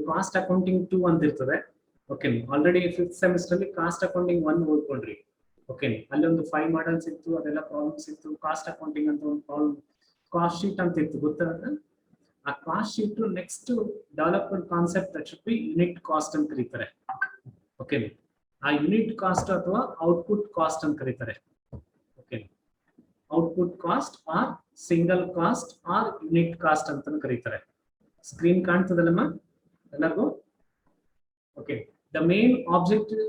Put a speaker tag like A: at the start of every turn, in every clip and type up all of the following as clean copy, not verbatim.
A: Cost accounting 2 ಅಂತ ಇರ್ತದೆ. Okay, already 5th semester ಅಲ್ಲಿ ಕಾಸ್ಟ್ ಅಕೌಂಟಿಂಗ್ 1 ಓದ್ಕೊಂಡ್ರಿ. ಓಕೆ, ಅಲ್ಲಿ ಒಂದು 5 ಮಾಡಲ್ಸ್ ಇತ್ತು, ಅದೆಲ್ಲ ಪ್ರಾಬ್ಲಮ್ಸ್ ಇತ್ತು. ಕಾಸ್ಟ್ ಅಕೌಂಟಿಂಗ್ ಅಂತ ಒಂದು ಪ್ರಾಬ್ಲಮ್, ಕಾಸ್ಟ್ ಶೀಟ್ ಅಂತ ಇತ್ತು, ಗೊತ್ತಾ? ಆ cost sheet next development concept that should be unit cost ಅಂತ ಕರೀತಾರೆ. ಓಕೆ, ಆ ಯೂನಿಟ್ ಕಾಸ್ಟ್ ಅಥವಾ ಔಟ್ಪುಟ್ ಕಾಸ್ಟ್ ಅಂತ ಕರೀತಾರೆ. Okay, output cost or single cost or unit cost ಅಂತ ಕರೀತಾರೆ. ಸ್ಕ್ರೀನ್ ಕಾಣ್ತದಲ್ಲಮ್ಮ ಎಲ್ಲರಿಗೂ? Okay, the main objective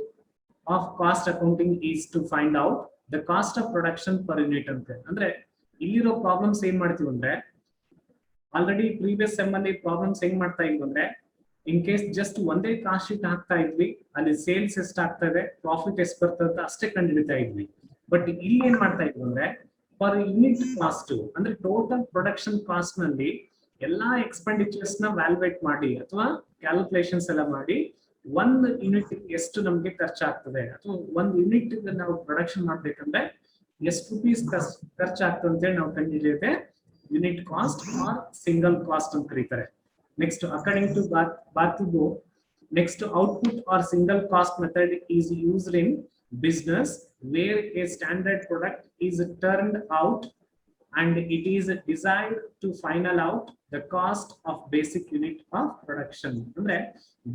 A: of cost accounting is to find out the cost of production per unit ಅಂತ. ಅಂದ್ರೆ ಇಲ್ಲಿರೋ ಪ್ರಾಬ್ಲಮ್ಸ್ ಏನ್ ಮಾಡ್ತೀವಿ ಅಂದ್ರೆ, ಆಲ್ರೆಡಿ ಪ್ರೀವಿಯಸ್ ಸೆಮ್ ಅಲ್ಲಿ ಪ್ರಾಬ್ಲಮ್ಸ್ ಹೆಂಗ್ ಮಾಡ್ತಾ ಇದ್ವಿ ಅಂದ್ರೆ, ಇನ್ ಕೇಸ್ ಜಸ್ಟ್ ಒಂದೇ ಕಾಸ್ಟ್ ಶೀಟ್ ಹಾಕ್ತಾ ಇದ್ವಿ, ಅಲ್ಲಿ ಸೇಲ್ಸ್ ಎಷ್ಟು ಆಗ್ತಾ ಇದೆ, ಪ್ರಾಫಿಟ್ ಎಷ್ಟು ಬರ್ತದೆ ಅಷ್ಟೇ ಕಂಡುಹಿಡಿತಾ ಇದ್ವಿ. ಬಟ್ ಇಲ್ಲಿ ಏನ್ ಮಾಡ್ತಾ ಇದ್ವಿ ಅಂದ್ರೆ, ಪರ್ ಯೂನಿಟ್ ಕಾಸ್ಟ್ ಅಂದ್ರೆ ಟೋಟಲ್ ಪ್ರೊಡಕ್ಷನ್ ಕಾಸ್ಟ್ ನಲ್ಲಿ ಎಲ್ಲಾ ಎಕ್ಸ್ಪೆಂಡಿಚರ್ಸ್ ನ ವ್ಯಾಲ್ಯೂಯೇಟ್ ಮಾಡಿ ಅಥವಾ ಕ್ಯಾಲ್ಕುಲೇಷನ್ಸ್ ಎಲ್ಲ ಮಾಡಿ ಒಂದು ಯೂನಿಟ್ ಎಷ್ಟು ನಮ್ಗೆ ಖರ್ಚಾಗ್ತದೆ ಅಥವಾ ಒಂದು ಯೂನಿಟ್ ನಾವು ಪ್ರೊಡಕ್ಷನ್ ಮಾಡ್ಬೇಕಂದ್ರೆ ಎಷ್ಟು ರುಪೀಸ್ ಖರ್ಚಾಗ್ತದೆ ಅಂತ ಹೇಳಿ ನಾವು ಕಂಡುಹಿಡಿಯೋದೇ unit cost or single cost ಅಂತ ಕರೀತಾರೆ. ನೆಕ್ಸ್ಟ್ ಅಕಾರ್ಡಿಂಗ್ ಟು ಬಾತಿಬೋ, next output or single cost method is used in business where a standard product is turned out and it is designed to final out the cost of basic unit of production. ಅಂದ್ರೆ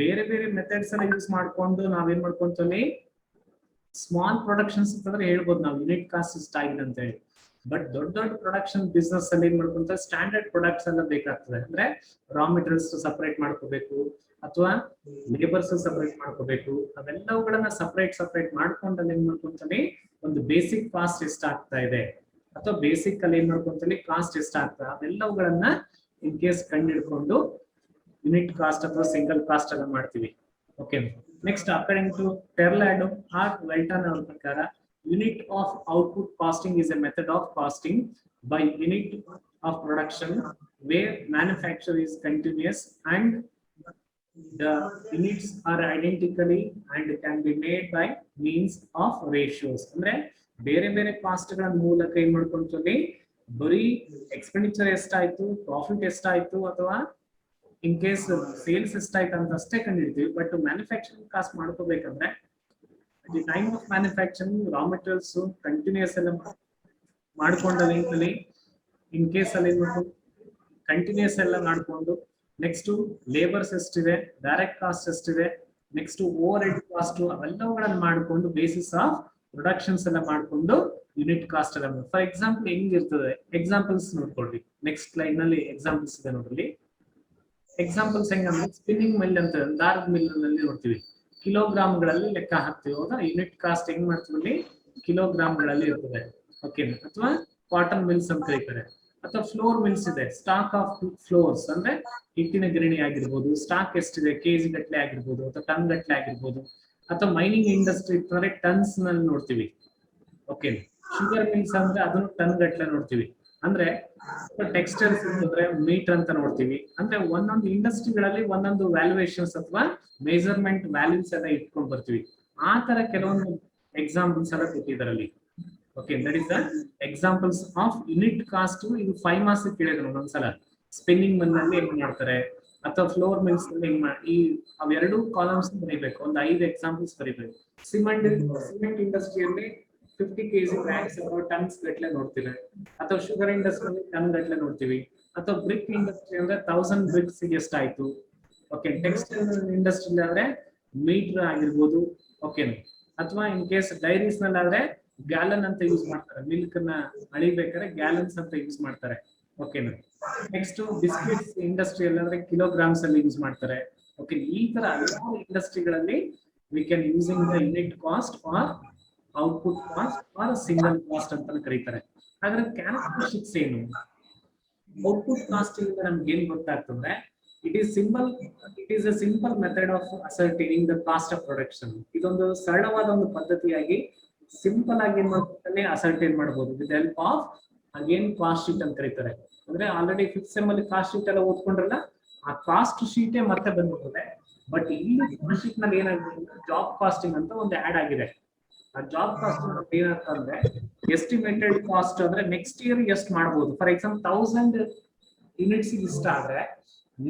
A: ಬೇರೆ ಬೇರೆ methods ಅನ್ನ use ಮಾಡ್ಕೊಂಡು ನಾವೇನ್ ಮಾಡ್ಕೊಂತೀವಿ, small productions ಅಂತಂದ್ರೆ ಹೇಳ್ಬೋದು ನಾವು ಯೂನಿಟ್ ಕಾಸ್ಟ್ ಇಷ್ಟ ಆಗಿದೆ ಅಂತ ಹೇಳಿ. ಬಟ್ ದೊಡ್ಡ ದೊಡ್ಡ ಪ್ರೊಡಕ್ಷನ್ ಬಿಸ್ನೆಸ್ ಅಲ್ಲಿ ಏನ್ ಮಾಡ್ಕೊಂತ ಸ್ಟ್ಯಾಂಡರ್ಡ್ ಪ್ರೊಡಕ್ಟ್ಸ್ ಎಲ್ಲ ಬೇಕಾಗ್ತದೆ. ಅಂದ್ರೆ ರಾ ಮೆಟೀರಿಯಲ್ಸ್ ಸಪರೇಟ್ ಮಾಡ್ಕೋಬೇಕು ಅಥವಾ ಲೇಬರ್ಸ್ ಸಪರೇಟ್ ಮಾಡ್ಕೋಬೇಕು. ಅವೆಲ್ಲವುಗಳನ್ನ ಸಪರೇಟ್ ಮಾಡ್ಕೊಂಡು ಏನ್ ಮಾಡ್ಕೊಂತಾನೆ ಒಂದು ಬೇಸಿಕ್ ಕಾಸ್ಟ್ ಎಷ್ಟಾಗ್ತಾ ಇದೆ ಅಥವಾ ಬೇಸಿಕ್ ಅಲ್ಲಿ ಏನ್ ಮಾಡ್ಕೊಂತಾನೆ ಕಾಸ್ಟ್ ಎಷ್ಟಾಗ್ತದೆ ಅವೆಲ್ಲವುಗಳನ್ನ ಇನ್ ಕೇಸ್ ಕಂಡಿಡ್ಕೊಂಡು ಯೂನಿಟ್ ಕಾಸ್ಟ್ ಅಥವಾ ಸಿಂಗಲ್ ಕಾಸ್ಟ್ ಅನ್ನ ಮಾಡ್ತೀವಿ. ಓಕೆ, ನೆಕ್ಸ್ಟ್ ಅಕಾರ್ಡಿಂಗ್ ಟು ಟೆರ್ಲಾಡ್ ಆರ್ ವೆಲ್ಟನ್ ಅವ್ರ ಪ್ರಕಾರ, unit of output costing is a method of costing by unit of production where manufacture is continuous and the units are identically and can be made by means of ratios. ಅಂದ್ರೆ ಬೇರೆ ಬೇರೆ cost ಗಳ ಮೂಲಕ ಏನ್ ಮಾಡ್ಕೊಂತೀವಿ, ಬರೀ expenditure ಎಷ್ಟಾಯ್ತು, profit ಎಷ್ಟಾಯ್ತು ಅಥವಾ ಇನ್ ಕೇಸ್ ಸೇಲ್ಸ್ ಎಷ್ಟಾಯ್ತು ಅಂತ ಅಷ್ಟೇ ಕಂಡಿಡ್ತೀವಿ. ಬಟ್ ಮ್ಯಾನುಫ್ಯಾಕ್ಚರಿಂಗ್ ಕಾಸ್ಟ್ ಮಾಡ್ಕೋಬೇಕಂದ್ರೆ the time of manufacturing raw materials continues ಎಲ್ಲ ಮಾಡ್ಕೊಂಡಲ್ಲಿ ಇನ್ ಕೇಸ್ ಅಲ್ಲಿ ಕಂಟಿನ್ಯೂಸ್ ಎಲ್ಲ ಮಾಡ್ಕೊಂಡು ನೆಕ್ಸ್ಟ್ ಲೇಬರ್ಸ್ ಎಷ್ಟಿದೆ, ಡೈರೆಕ್ಟ್ ಕಾಸ್ಟ್ ಎಷ್ಟಿದೆ, ನೆಕ್ಸ್ಟ್ ಓವರ್ ಹೆಡ್ ಕಾಸ್ಟ್ ಅವೆಲ್ಲವುಗಳನ್ನ ಮಾಡ್ಕೊಂಡು ಬೇಸಿಸ್ ಆಫ್ ಪ್ರೊಡಕ್ಷನ್ಸ್ ಎಲ್ಲ ಮಾಡ್ಕೊಂಡು ಯೂನಿಟ್ ಕಾಸ್ಟ್ ಎಲ್ಲ. ಫಾರ್ ಎಕ್ಸಾಂಪಲ್ ಹೆಂಗಿರ್ತದೆ, ಎಕ್ಸಾಂಪಲ್ಸ್ ನೋಡ್ಕೊಳ್ರಿ. ನೆಕ್ಸ್ಟ್ ಲೈನ್ ನಲ್ಲಿ ಎಕ್ಸಾಂಪಲ್ಸ್ ಇದೆ ನೋಡ್ರಿ. ಎಕ್ಸಾಂಪಲ್ಸ್ ಹೆಂಗಂದ್ರೆ ಸ್ಪಿನ್ನಿಂಗ್ ಮಿಲ್ ಅಂತ ದಾರದ ಮಿಲ್ ನಲ್ಲಿ ನೋಡ್ತೀವಿ, ಕಿಲೋಗ್ರಾಮ್ಗಳಲ್ಲಿ ಲೆಕ್ಕ ಹಾಕ್ತೀವಿ. ಹೌದಾ, ಯೂನಿಟ್ ಕಾಸ್ಟ್ ಹೆಂಗ್ ಮಾಡ್ತೀವಿ, ಕಿಲೋಗ್ರಾಮ್ಗಳಲ್ಲಿ ಇರ್ತದೆ. ಓಕೆ, ಅಥವಾ ಕಾಟನ್ ಮಿಲ್ಸ್ ಅಂತ ಕರೀತಾರೆ. ಅಥವಾ ಫ್ಲೋರ್ ಮಿಲ್ಸ್ ಇದೆ, ಸ್ಟಾಕ್ ಆಫ್ ಫ್ಲೋರ್ಸ್ ಅಂದ್ರೆ ಹಿಟ್ಟಿನ ಗಿರಣಿ ಆಗಿರ್ಬೋದು, ಸ್ಟಾಕ್ ಎಷ್ಟಿದೆ ಕೆಜಿ ಗಟ್ಲೆ ಆಗಿರ್ಬೋದು ಅಥವಾ ಟನ್ ಗಟ್ಲೆ ಆಗಿರ್ಬೋದು. ಅಥವಾ ಮೈನಿಂಗ್ ಇಂಡಸ್ಟ್ರಿ ಇರ್ತಂದ್ರೆ ಟನ್ಸ್ ನಲ್ಲಿ ನೋಡ್ತೀವಿ. ಓಕೆ, ಶುಗರ್ ಮಿಲ್ಸ್ ಅಂದ್ರೆ ಅದನ್ನು ಟನ್ ಗಟ್ಲೆ ನೋಡ್ತೀವಿ. ಅಂದ್ರೆ ಟೆಕ್ಸ್ಟೈಲ್ಸ್ ಅಂತಂದ್ರೆ ಮೀಟರ್ ಅಂತ ನೋಡ್ತೀವಿ. ಅಂದ್ರೆ ಒಂದೊಂದು ಇಂಡಸ್ಟ್ರಿಗಳಲ್ಲಿ ಒಂದೊಂದು ವ್ಯಾಲ್ಯೂಯೇಷನ್ಸ್ ಅಥವಾ ಮೆಜರ್ಮೆಂಟ್ ವ್ಯಾಲ್ಯೂಸ್ ಎಲ್ಲ ಇಟ್ಕೊಂಡು ಬರ್ತೀವಿ. ಆ ತರ ಕೆಲವೊಂದು ಎಕ್ಸಾಂಪಲ್ಸ್ ಎಲ್ಲ ಕೊಟ್ಟಿದ್ದಾರಲ್ಲಿ. Okay, that is the examples of unit cost. ಇದು 5 ಮಾರ್ಕ್ಸ್ ಕೇಳಿದ್ರು ಒಂದ್ಸಲ. ಸ್ಪಿನ್ನಿಂಗ್ ಮಿಲ್ ನಲ್ಲಿ ಹೆಂಗ್ ಮಾಡ್ತಾರೆ ಅಥವಾ ಫ್ಲೋರ್ ಮಿಲ್ಸ್ ನಲ್ಲಿ ಹೆಂಗ್ ಈ ಅವೆರಡು ಕಾಲಮ್ಸ್ ಬರೀಬೇಕು, ಒಂದು 5 ಎಕ್ಸಾಂಪಲ್ಸ್ ಬರೀಬೇಕು. ಸಿಮೆಂಟ್ ಇಂಡಸ್ಟ್ರಿಯಲ್ಲಿ 50 kg ಬ್ಯಾಗ್ಸ್ ಅಥವಾ ಟನ್ಸ್ ಗಟ್ಲೆ ನೋಡ್ತೀವಿ. ಅಥವಾ ಶುಗರ್ ಇಂಡಸ್ಟ್ರಿ ಟನ್ ಗಟ್ಲೆ ನೋಡ್ತೀವಿ. ಅಥವಾ ಬ್ರಿಕ್ ಇಂಡಸ್ಟ್ರಿ ಅಂದ್ರೆ 1000 ಬ್ರಿಕ್ಸ್ ಎಷ್ಟಾಯ್ತು. ಓಕೆ, ಟೆಕ್ಸ್ಟೈಲ್ ಇಂಡಸ್ಟ್ರಿ ಆದ್ರೆ ಮೀಟರ್ ಆಗಿರ್ಬೋದು. ಓಕೆ, ಅಥವಾ ಇನ್ ಕೇಸ್ ಡೈರೀಸ್ ನಲ್ಲಿ ಆದ್ರೆ ಗ್ಯಾಲನ್ ಅಂತ ಯೂಸ್ ಮಾಡ್ತಾರೆ, ಮಿಲ್ಕ್ ನ ಅಳಿಬೇಕಾದ್ರೆ ಗ್ಯಾಲನ್ಸ್ ಅಂತ ಯೂಸ್ ಮಾಡ್ತಾರೆ. ಓಕೆನಾ. ನೆಕ್ಸ್ಟ್ ಬಿಸ್ಕೆಟ್ಸ್ ಇಂಡಸ್ಟ್ರಿಯಲ್ಲಿ ಅಂದ್ರೆ ಕಿಲೋಗ್ರಾಮ್ಸ್ ಅಲ್ಲಿ ಯೂಸ್ ಮಾಡ್ತಾರೆ. ಓಕೆ, ಈ ತರ ಹಲವಾರು ಇಂಡಸ್ಟ್ರಿಗಳಲ್ಲಿ we can using the unit cost or output cost or single cost ಅಂತ ಕರೀತಾರೆ. ಹಾಗಾದ್ರೆ ಕ್ಯಾರೆಕ್ಟರಿಸ್ಟಿಕ್ಸ್ ಏನು? ಔಟ್ಪುಟ್ ಕಾಸ್ಟ್ ಇಂದ ನಮ್ಗೆ ಏನ್ ಗೊತ್ತಾಗ್ತಂದ್ರೆ, it is a simple method of ascertaining the cost of production. ಇದೊಂದು ಸರಳವಾದ ಒಂದು ಪದ್ಧತಿಯಾಗಿ ಸಿಂಪಲ್ ಆಗಿ ಏನ್ ಮಾಡ್ತಾನೆ ಅಸರ್ಟೈನ್ ಮಾಡಬಹುದು with help of again cost sheet ಅಂತ ಕರೀತಾರೆ. ಅಂದ್ರೆ ಆಲ್ರೆಡಿ 5th ಸೆಮ್ ಅಲ್ಲಿ ಕಾಸ್ಟ್ ಶೀಟ್ ಎಲ್ಲ ಓದ್ಕೊಂಡ್ರಲ್ಲ, ಆ ಕಾಸ್ಟ್ ಶೀಟೇ ಮತ್ತೆ ಬಂದ್ಬಿಡುತ್ತೆ. ಬಟ್ ಇಲ್ಲಿ ಕಾಸ್ಟ್ ಶೀಟ್ ನಲ್ಲಿ ಏನಾಗಿದೆ, ಜಾಬ್ ಕಾಸ್ಟಿಂಗ್ ಅಂತ ಒಂದು ಆಡ್ ಆಗಿದೆ. ಆ ಜಾಬ್ ಕಾಸ್ಟಿಂಗ್ ಏನಂತಂದ್ರೆ ಎಸ್ಟಿಮೇಟೆಡ್ ಕಾಸ್ಟ್ ಅಂದ್ರೆ ನೆಕ್ಸ್ಟ್ ಇಯರ್ ಎಷ್ಟು ಮಾಡಬಹುದು. ಫಾರ್ ಎಕ್ಸಾಂಪಲ್ 1000 ಯೂನಿಟ್ಸ್ ಇಷ್ಟ ಆದ್ರೆ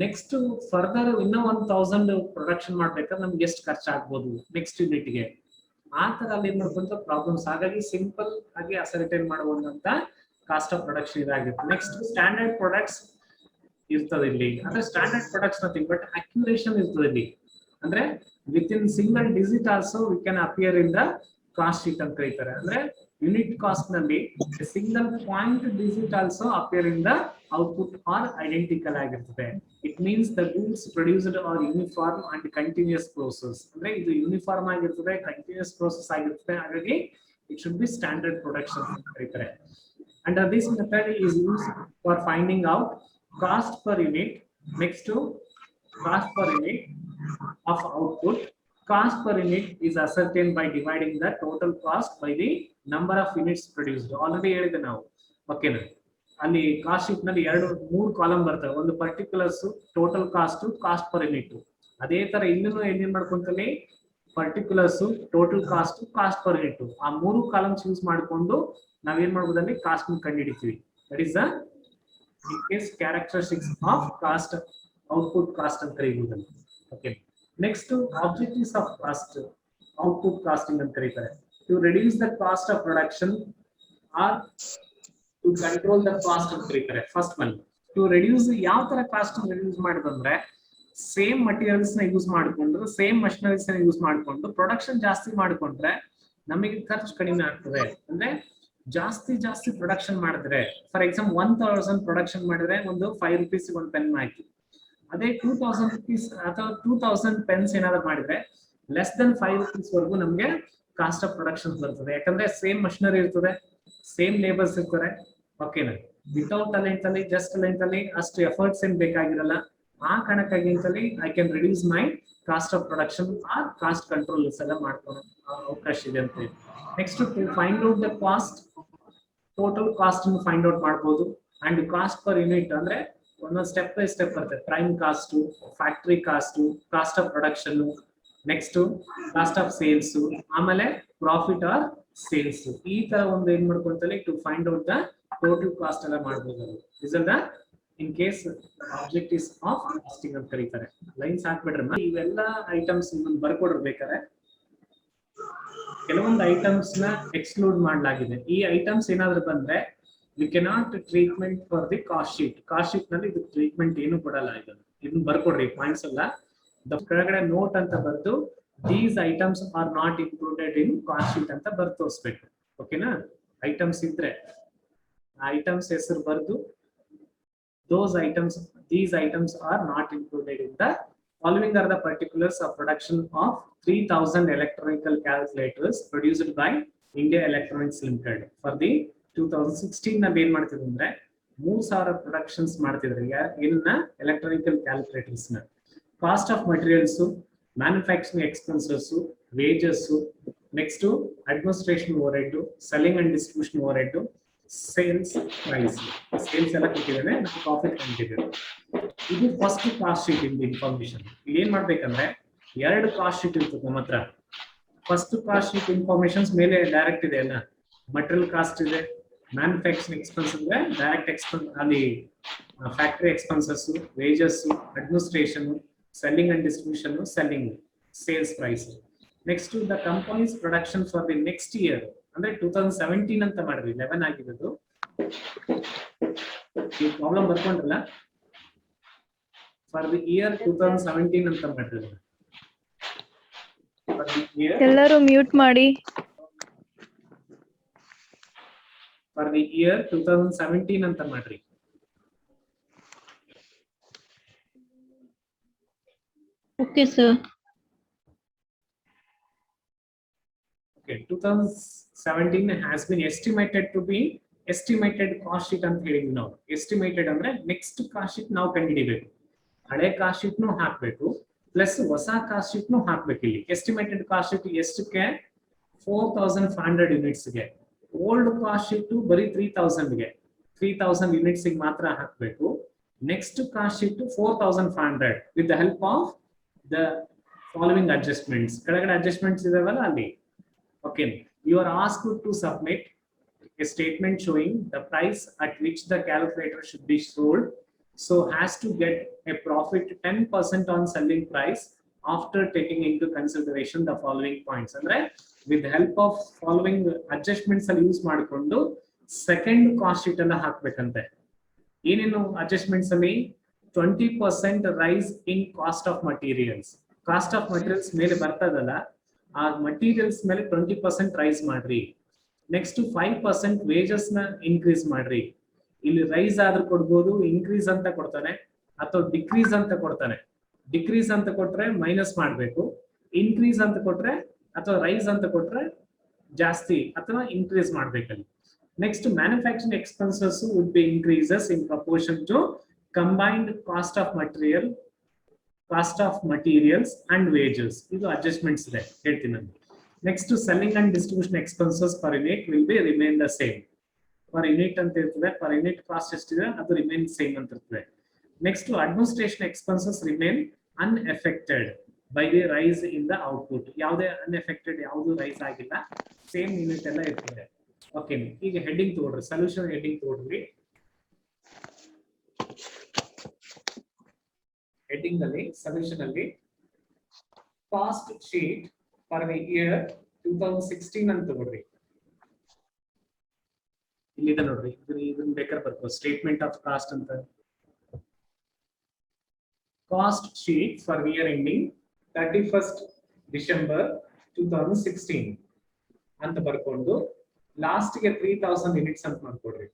A: ನೆಕ್ಸ್ಟ್ ಫರ್ದರ್ ಇನ್ನೂ 1000 ಪ್ರೊಡಕ್ಷನ್ ಮಾಡ್ಬೇಕಾದ್ರೆ ನಮ್ಗೆ ಎಷ್ಟು ಖರ್ಚಾಗ್ಬೋದು ನೆಕ್ಸ್ಟ್ ಯೂನಿಟ್ಗೆ, ಆ ತರ ಅಲ್ಲಿ ಏನ್ ಮಾಡ್ಕೊಂತ ಪ್ರಾಬ್ಲಮ್ಸ್. ಹಾಗಾಗಿ ಸಿಂಪಲ್ ಆಗಿ ಅಸರ್ಟೈನ್ ಮಾಡುವಂತ ಕಾಸ್ಟ್ ಆಫ್ ಪ್ರೊಡಕ್ಷನ್ ಇದಾಗಿರುತ್ತೆ. ನೆಕ್ಸ್ಟ್ ಸ್ಟ್ಯಾಂಡರ್ಡ್ ಪ್ರಾಡಕ್ಟ್ಸ್ ಇರ್ತದೆ ಇಲ್ಲಿ. ಅಂದ್ರೆ standard products nothing but accuration ಇರ್ತದೆ ಇಲ್ಲಿ. ಅಂದ್ರೆ with in single digit also we can appear in the cost sheet ಅಂತ ಕರೀತಾರೆ. ಅಂದ್ರೆ ಯೂನಿಟ್ ಕಾಸ್ಟ್ ನಲ್ಲಿ single point digit also appear in the output or identical ಆಗಿರ್ತದೆ. It means the goods produced are uniform and continuous process. ಅಂದ್ರೆ ಇದು uniform ಆಗಿರ್ತದೆ, continuous process ಆಗಿರ್ತದೆ. ಹಾಗಾಗಿ it should be standard production ಅಂತ ಕರೀತಾರೆ. And this method is used for finding out cost per unit. Next to cost per unit of output. Cost per unit is ascertained by dividing the total cost by the number of units produced. Already ಹೇಳಿದೆ ನಾವು. ಓಕೆನಾ? ಅಲ್ಲಿ cost sheet ನಲ್ಲಿ 3 column ಬರ್ತವೆ. ಒಂದು particulars, total cost, cost per unit. ಅದೇ ತರ ಇಲ್ಲೂ ಏನೇನ್ ಮಾಡ್ಕೊಂತಾನೆ, particulars, total cost, cost per unit. ಆ 3 ಕಾಲಮ್ಸ್ ಯೂಸ್ ಮಾಡಿಕೊಂಡು ನಾವೇನ್ ಮಾಡ್ಬೋದಲ್ಲಿ ಕಾಸ್ಟ್ ಕಂಡುಹಿಡಿತೀವಿ. That is the in case characteristics of cost, output cost ಅಂತ ಕರೀಬಹುದು. Okay, next objectives of cost, output costing ಅಂತ ಕರೀತಾರೆ. To reduce the cost of production or to control the cost ಅಂತ ಕರೀತಾರೆ. First one to reduce. ಯಾವ ತರ cost reduce ಮಾಡೋದಂದ್ರೆ, same materials ನ ಯೂಸ್ ಮಾಡಿಕೊಂಡು, ಸೇಮ್ ಮಷಿನರೀಸ್ ನ ಯೂಸ್ ಮಾಡಿಕೊಂಡು ಪ್ರೊಡಕ್ಷನ್ ಜಾಸ್ತಿ ಮಾಡಿಕೊಂಡ್ರೆ ನಮಗೆ ಖರ್ಚು ಕಡಿಮೆ ಆಗ್ತದೆ. ಅಂದ್ರೆ ಜಾಸ್ತಿ ಪ್ರೊಡಕ್ಷನ್ ಮಾಡಿದ್ರೆ, ಫಾರ್ ಎಕ್ಸಾಂಪಲ್ 1000 ಪ್ರೊಡಕ್ಷನ್ ಮಾಡಿದ್ರೆ ಒಂದು 5 ರೂಪೀಸ್ ಒಂದು ಪೆನ್ ಆಯ್ತು. ಅದೇ 2000 ರೂಪೀಸ್ ಅಥವಾ 2000 ಪೆನ್ಸ್ ಏನಾದ್ರು ಮಾಡಿದ್ರೆ ಲೆಸ್ ದೆನ್ 5 ರೂಪೀಸ್ ವರೆಗೂ ನಮ್ಗೆ ಕಾಸ್ಟ್ ಆಫ್ ಪ್ರೊಡಕ್ಷನ್ ಬರ್ತದೆ. ಯಾಕಂದ್ರೆ ಸೇಮ್ ಮಷಿನರಿ ಇರ್ತದೆ, ಸೇಮ್ ಲೇಬರ್ಸ್ ಇರ್ತಾರೆ. ಓಕೆನಾ? ವಿತೌಟ್ ಲೆಂತ್ ಅಲ್ಲಿ, ಜಸ್ಟ್ ಲೆಂತ್ ಅಲ್ಲಿ ಅಷ್ಟು ಎಫರ್ಟ್ಸ್ ಏನ್ ಬೇಕಾಗಿರಲ್ಲ. ಆ ಕಾರಣಕ್ಕಾಗಿ ಅಂತಲ್ಲಿ I can reduce my cost of production or cost controls ಎಲ್ಲ ಮಾಡ್ಕೊಳ್ಳೋ ಅವಕಾಶ ಇದೆ ಅಂತ ಹೇಳಿ. Next to find out the cost, total cost ಅನ್ನು ಫೈಂಡ್ ಔಟ್ ಮಾಡಬಹುದು. ಅಂಡ್ ಕಾಸ್ಟ್ ಪರ್ ಯೂನಿಟ್ ಅಂದ್ರೆ ಒಂದೊಂದು ಸ್ಟೆಪ್ ಬೈ ಸ್ಟೆಪ್ ಬರುತ್ತೆ. Prime cost, factory cost, cost of production, next cost of sales, ಆಮೇಲೆ ಪ್ರಾಫಿಟ್ ಆರ್ ಸೇಲ್ಸ್. ಈ ತರ ಒಂದು ಏನ್ ಮಾಡ್ಕೊಂತಲ್ಲಿ to find out the total cost ಎಲ್ಲ ಮಾಡಬಹುದು. Is the in case objectives of costing ಅಂತ ಕರೀತಾರೆ. ಲೈನ್ಸ್ ಹಾಕ್ಬಿಡ್ರಿ. ಇವೆಲ್ಲ ಐಟಮ್ಸ್ ಬರ್ಕೊಡಿರ್ಬೇಕಾದ್ರೆ ಕೆಲವೊಂದು ಐಟಮ್ಸ್ ನ ಎಕ್ಸ್ಕ್ಲೂಡ್ ಮಾಡಲಾಗಿದೆ. ಈ ಐಟಮ್ಸ್ ಏನಾದ್ರು ಬಂದ್ರೆ we cannot treatment for the cost sheet. Cost sheet ನಲ್ಲಿ ಇದು ಟ್ರೀಟ್ಮೆಂಟ್ ಏನು ಕೊಡಲ್ಲ. ಇದನ್ನ ಬರ್ಕೊಡ್ರಿ ಪಾಯಿಂಟ್ಸ್ ಎಲ್ಲ. ಕೆಳಗಡೆ ನೋಟ್ ಅಂತ ಬರ್ದು these items are not included in cost sheet ಅಂತ ಬರ್ದು ತೋರಿಸ್ಬೇಕು. ಓಕೆನಾ? ಐಟಮ್ಸ್ ಇದ್ರೆ ಆ ಐಟಮ್ಸ್ ಹೆಸರು ಬರ್ದು those items, these items are not included in the following are the particulars of production of 3000 electronical calculators produced by India Electronics Limited for the 2016 ನ ಏನ್ ಮಾಡ್ತಿದ್ರು ಅಂದ್ರೆ 3000 ಪ್ರೊಡಕ್ಷನ್ಸ್ ಮಾಡ್ತಿದ್ರು. ಇನ್ನ ಎಲೆಕ್ಟ್ರಾನಿಕಲ್ ಕ್ಯಾಲ್ಕುಲೇಟರ್ಸ್ ನ cost of materials, manufacturing expenses, wages, next administration overhead, selling and distribution overhead, sales price. Sales ಎಲ್ಲ ಕೊಟ್ಟಿದ್ದೇನೆ, profit ಕಂಡಿದ್ದೇನೆ. ಇದು ಫಸ್ಟ್ ಕಾಸ್ಟ್ ಶೀಟ್ ಇಂದ ಇನ್ಫಾರ್ಮೇಶನ್. ಏನ್ ಮಾಡ್ಬೇಕಂದ್ರೆ 2 ಕಾಸ್ಟ್ ಶೀಟ್ ಇರ್ತದೆ ನಮ್ಮ ಹತ್ರ. ಫಸ್ಟ್ ಕಾಸ್ಟ್ ಶೀಟ್ ಇನ್ಫಾರ್ಮೇಶನ್ಸ್ ಮೇಲೆ ಡೈರೆಕ್ಟ್ ಇದೆ ಅಲ್ಲ, ಮಟೀರಿಯಲ್ ಕಾಸ್ಟ್ ಇದೆ, ಮ್ಯಾನುಫ್ಯಾಕ್ಚರಿಂಗ್ ಎಕ್ಸ್ಪೆನ್ಸ್ ಅಂದ್ರೆ ಡೈರೆಕ್ಟ್ ಎಕ್ಸ್ಪೆನ್ಸ್, ಅಲ್ಲಿ factory expenses, wages, administration, selling and distribution, selling, sales price. Next the companies production for the next year ಅಂದ್ರೆ 2017 ಅಂತ ಮಾಡಿದ್ವಿ. 11 ಆಗಿದ್ದು ಈ ಪ್ರಾಬ್ಲಮ್ ಬರ್ಕೊಂಡ್ರಲ್ಲ. ಫಾರ್ ದಿ ಇಯರ್ 2017 ಅಂತ ಮಾಡಿದ್ವಿ.
B: ಎಲ್ಲರೂ ಮ್ಯೂಟ್ ಮಾಡಿ.
A: ಫಾರ್ ದಿ ಇಯರ್ 2017 ಅಂತ ಮಾಡ್ರಿ.
B: Okay sir.
A: Okay, 2017 has been estimated to be estimated cost sheet ಅಂತ ಹೇಳಿದ್ವಿ ನಾವು. ಎಸ್ಟಿಮೇಟೆಡ್ ಅಂದ್ರೆ ನೆಕ್ಸ್ಟ್ ಕಾಸ್ಟ್ ಶೀಟ್ ನಾವು ಕಂಡುಹಿಡಿಬೇಕು. ಹಳೆ ಕಾಸ್ಟ್ ಶೀಟ್ ನು ಹಾಕ್ಬೇಕು ಪ್ಲಸ್ ಹೊಸ ಕಾಸ್ಟ್ ಶೀಟ್ ನು ಹಾಕ್ಬೇಕು. ಇಲ್ಲಿ ಎಸ್ಟಿಮೇಟೆಡ್ ಕಾಸ್ಟ್ ಶೀಟ್ ಎಷ್ಟಕ್ಕೆ? 4500 ಯೂನಿಟ್ಸ್ ಗೆ. ಓಲ್ಡ್ ಕಾಸ್ಟ್ ಶೀಟ್ ಬರೀ 3000 ಗೆ, 3000 ಯೂನಿಟ್ಸ್ ಗೆ ಮಾತ್ರ ಹಾಕ್ಬೇಕು. Next cost sheet 4500 with the help of the following adjustments. ಕೆಳಗಡೆ ಅಡ್ಜಸ್ಟ್ಮೆಂಟ್ಸ್ ಇದಾವಲ್ಲ ಅಲ್ಲಿ. Okay, you are asked to submit a statement showing the price at which the calculator should be sold So has to get a profit 10% on selling price after taking into consideration the following points. Andre with the help of following adjustments ಅಲ್ಲಿ use ಮಾಡಿಕೊಂಡು second cost sheet ಅನ್ನ ಹಾಕ್ಬೇಕಂತೆ. ಏನೇನು adjustments ಅಲ್ಲಿ 20% rise in cost of materials. Cost of materials ಮೇಲೆ ಬರ್ತದಲ್ಲ, ಆ materials ಮೇಲೆ 20% ರೈಸ್ ಮಾಡ್ರಿ. ನೆಕ್ಸ್ಟ್ 5% ವೇಜಸ್ ನ ಇನ್ಕ್ರೀಸ್ ಮಾಡ್ರಿ. ಇಲ್ಲಿ ರೈಸ್ ಆದ್ರೂ ಕೊಡ್ಬೋದು, ಇನ್ಕ್ರೀಸ್ ಅಂತ ಕೊಡ್ತಾನೆ ಅಥವಾ ಡಿಕ್ರೀಸ್ ಅಂತ ಕೊಡ್ತಾನೆ. ಡಿಕ್ರೀಸ್ ಅಂತ ಕೊಟ್ರೆ ಮೈನಸ್ ಮಾಡಬೇಕು, ಇನ್ಕ್ರೀಸ್ ಅಂತ ಕೊಟ್ರೆ ಅಥವಾ ರೈಸ್ ಅಂತ ಕೊಟ್ರೆ ಜಾಸ್ತಿ ಅಥವಾ ಇನ್ಕ್ರೀಸ್ ಮಾಡ್ಬೇಕಲ್ಲಿ. Next manufacturing expenses would be increases in proportion to combined cost of materials and wages. ಇದು ಅಡ್ಜಸ್ಟ್ಮೆಂಟ್ಸ್ ಇದೆ ಹೇಳ್ತೀನಿ ನಾನು. Next selling and distribution expenses per unit will be remain the same. Per unit ಅಂತ ಇರ್ತದೆ, per unit cost ಎಷ್ಟಿದೆ ಅದು remain same ಅಂತ ಇರ್ತದೆ. Next administration expenses remain unaffected by the rise in the output. ಯಾವುದೇ ಅನ್ಎಫೆಕ್ಟೆಡ್ ಯಾವುದು rise ಆಗಿಲ್ಲ, same unit ಎಲ್ಲ ಇರ್ತದೆ. ಓಕೆ, ಈಗ ಹೆಡ್ಡಿಂಗ್ ತಗೊಳ್ರಿ, ಸೊಲ್ಯೂಷನ್ ಹೆಡ್ಡಿಂಗ್ ತಗೊಳ್ರಿ. ಹೆಡ್ಡಿಂಗ್ ಅಲ್ಲಿ ಸೊಲ್ಯೂಷನ್ ಅಲ್ಲಿ cost sheet for the year 2016 ಅಂತ ತಗೊಳ್ರಿ. ಇಲ್ಲಿದೆ ನೋಡ್ರಿ, ಇದನ್ನ ಬೇಕಾದ್ರೆ ಬರ್ಬೋದು, ಸ್ಟೇಟ್ಮೆಂಟ್ ಆಫ್ ಕಾಸ್ಟ್ ಅಂತ. Cost sheet for year ending 31st December 2016 ಅಂತ ಬರ್ಕೊಂಡು ಲಾಸ್ಟ್ ಗೆ 3000 ಯೂನಿಟ್ಸ್ ಅಂತ ಮಾಡ್ಕೊಡ್ರಿ.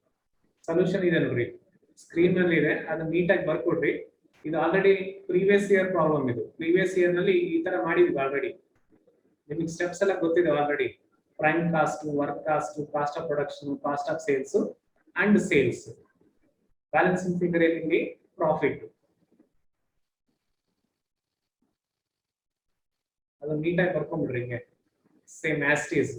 A: ಸೊಲ್ಯೂಷನ್ ಇದೆ ನೋಡ್ರಿ, ಸ್ಕ್ರೀನ್ ನಲ್ಲಿ ಇದೆ, ಅದನ್ನ ನೀಟಾಗಿ ಬರ್ಕೊಡ್ರಿ. ಇದು ಆಲ್ರೆಡಿ ಪ್ರೀವಿಯಸ್ ಇಯರ್ ಪ್ರಾಬ್ಲಮ್. ಇದು ಪ್ರೀವಿಯಸ್ ಇಯರ್ ನಲ್ಲಿ ಈ ತರ ಮಾಡಿದ್ವಿ ಆಲ್ರೆಡಿ, ನಿಮಗೆ ಸ್ಟೆಪ್ಸ್ ಎಲ್ಲ ಗೊತ್ತಿದೆ already. Prime cost, work cost, cost of production, cost of sales and sales. Balancing figure ಏನಿದೆ ಪ್ರಾಫಿಟ್. ಅದು ನೀಟಾಗಿ ಬರ್ಕೊಂಡ್ಬಿಡ್ರಿ ಹಿಂಗೆ, same as it is.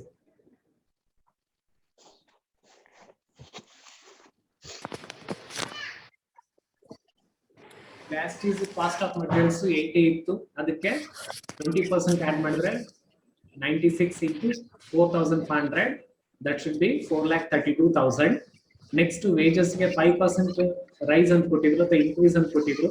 A: Last is cost of materials 80 ಇತ್ತು, ಅದಕ್ಕೆ 20% ಆಡ್ ಮಾಡಿದ್ರೆ 96 into 4,500, that should be 4,32,000. Next to wages ಗೆ 5% rice ಅಂತ ಕೊಟ್ಟಿದ್ರು ಅಥವಾ ಇನ್ಕ್ರೀಸ್ ಅಂತ ಕೊಟ್ಟಿದ್ರು.